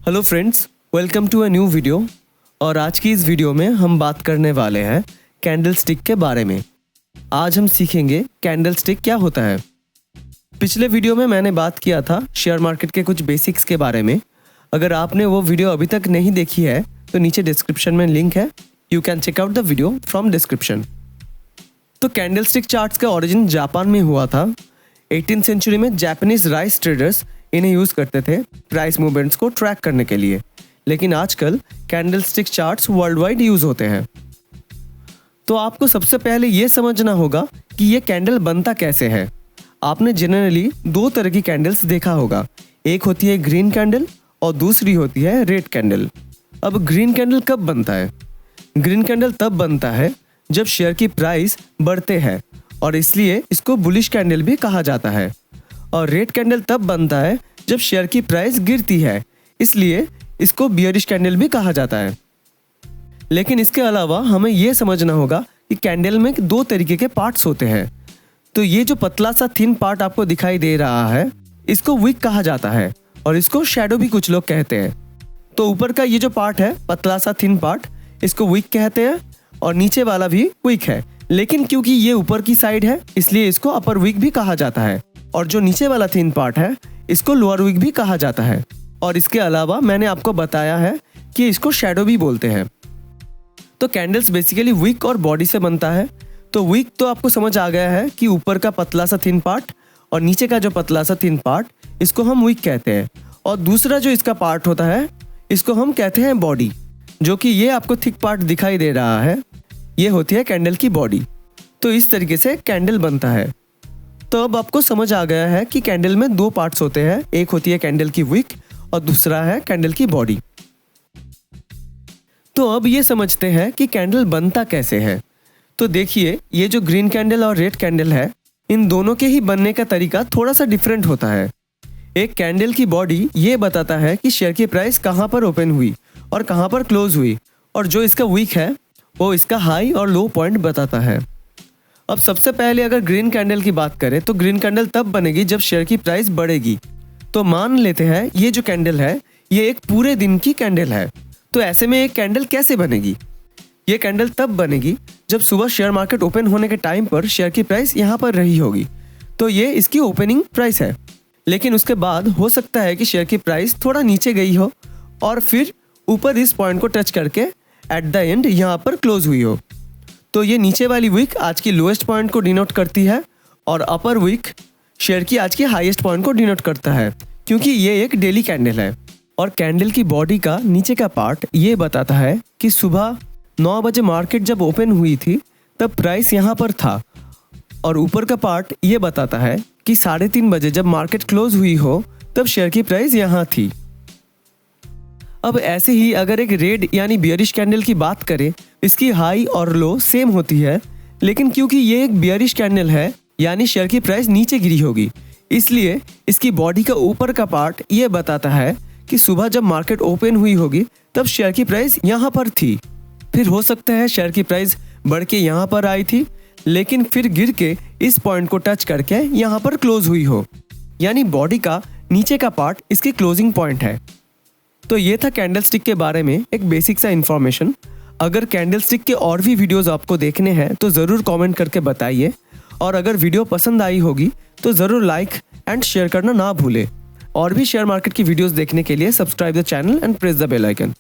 Hello friends, welcome to a new video. और आज की इस वीडियो में हम बात करने वाले हैं कैंडल स्टिक के बारे में। आज हम सीखेंगे कैंडल स्टिक क्या होता है। पिछले वीडियो में मैंने बात किया था शेयर मार्केट के कुछ बेसिक्स के बारे में। अगर आपने वो वीडियो अभी तक नहीं देखी है तो नीचे डिस्क्रिप्शन में लिंक है, you can check out the video from description. तो कैंडल स्टिक चार्ट्स का ओरिजिन जापान में हुआ था। 18th सेंचुरी में जापानीज राइस ट्रेडर्स इन्हें यूज़ करते थे प्राइस मूवमेंट्स को ट्रैक करने के लिए, लेकिन आजकल candle stick charts world wide use होते हैं। तो आपको सबसे पहले ये समझना होगा कि ये कैंडल बनता कैसे है। आपने जनरली दो तरह की कैंडल्स देखा होगा, एक होती है ग्रीन कैंडल और दूसरी होती है रेड कैंडल। अब ग्रीन कैंडल कब बनता है? ग्रीन कैंडल तब बनता है जब शेयर की प्राइस बढ़ते हैं और इसलिए इसको बुलिश कैंडल भी कहा जाता है। और रेड कैंडल तब बनता है जब शेयर की प्राइस गिरती है, इसलिए इसको बियरिश कैंडल भी कहा जाता है। लेकिन इसके अलावा हमें यह समझना होगा कि कैंडल में दो तरीके के पार्ट्स होते हैं। तो ये जो पतला सा थिन पार्ट आपको दिखाई दे रहा है, इसको विक कहा जाता है और इसको शैडो भी कुछ लोग कहते हैं। तो ऊपर का ये जो पार्ट है, पतला सा थिन पार्ट, इसको विक कहते हैं और नीचे वाला भी विक है। लेकिन क्योंकि ये ऊपर की साइड है इसलिए इसको अपर विक भी कहा जाता है, और जो नीचे वाला थिन पार्ट है इसको लोअर विक भी कहा जाता है। और इसके अलावा मैंने आपको बताया है कि इसको शैडो भी बोलते हैं। तो कैंडल्स बेसिकली विक और बॉडी से बनता है। तो विक तो आपको समझ आ गया है कि ऊपर का पतला सा थिन पार्ट और नीचे का जो पतला सा थिन पार्ट, इसको हम विक कहते हैं। और दूसरा जो इसका पार्ट होता है इसको हम कहते हैं बॉडी, जो कि ये आपको थिक पार्ट दिखाई दे रहा है, ये होती है कैंडल की बॉडी। तो इस तरीके से कैंडल बनता है। तो अब आपको समझ आ गया है कि कैंडल में दो पार्ट्स होते हैं, एक होती है कैंडल की विक और दूसरा है कैंडल की बॉडी। तो अब ये समझते हैं कि कैंडल बनता कैसे है। तो देखिए, ये जो ग्रीन कैंडल और रेड कैंडल है, इन दोनों के ही बनने का तरीका थोड़ा सा डिफरेंट होता है। एक कैंडल की बॉडी ये बताता है कि शेयर की प्राइस कहाँ पर ओपन हुई और कहाँ पर क्लोज हुई, और जो इसका विक है वो इसका हाई और लो पॉइंट बताता है। अब सबसे पहले अगर ग्रीन कैंडल की बात करें तो ग्रीन कैंडल तब बनेगी जब शेयर की प्राइस बढ़ेगी। तो मान लेते हैं ये जो कैंडल है ये एक पूरे दिन की कैंडल है। तो ऐसे में एक कैंडल कैसे बनेगी? ये कैंडल तब बनेगी जब सुबह शेयर मार्केट ओपन होने के टाइम पर शेयर की प्राइस यहाँ पर रही होगी। तो ये इसकी ओपनिंग प्राइस है। लेकिन उसके बाद हो सकता है कि शेयर की प्राइस थोड़ा नीचे गई हो और फिर ऊपर इस पॉइंट को टच करके एट द एंड यहाँ पर क्लोज हुई हो। तो ये नीचे वाली विक आज की लोएस्ट पॉइंट को डिनोट करती है और अपर विक शेयर की आज के हाईएस्ट पॉइंट को डिनोट करता है, क्योंकि ये एक डेली कैंडल है। और कैंडल की बॉडी का नीचे का पार्ट ये बताता है कि सुबह 9 बजे मार्केट जब ओपन हुई थी तब प्राइस यहाँ पर था, और ऊपर का पार्ट ये बताता है कि 3:30 बजे जब मार्केट क्लोज हुई हो तब शेयर की प्राइस यहाँ थी। अब ऐसे ही अगर एक रेड यानी बियरिश कैंडल की बात करें, इसकी हाई और लो सेम होती है, लेकिन क्योंकि ये एक बियरिश कैंडल है यानी शेयर की प्राइस नीचे गिरी होगी, इसलिए इसकी बॉडी का ऊपर का पार्ट ये बताता है कि सुबह जब मार्केट ओपन हुई होगी तब शेयर की प्राइस यहाँ पर थी। फिर हो सकता है शेयर की प्राइस बढ़ के यहाँ पर आई थी, लेकिन फिर गिर के इस पॉइंट को टच करके यहाँ पर क्लोज हुई हो, यानी बॉडी का नीचे का पार्ट इसकी क्लोजिंग पॉइंट है। तो ये था कैंडल स्टिक के बारे में एक बेसिक सा इन्फॉर्मेशन। अगर कैंडल स्टिक के और भी वीडियोस आपको देखने हैं तो ज़रूर कमेंट करके बताइए, और अगर वीडियो पसंद आई होगी तो ज़रूर लाइक एंड शेयर करना ना भूलें। और भी शेयर मार्केट की वीडियोस देखने के लिए subscribe the channel and press the bell icon.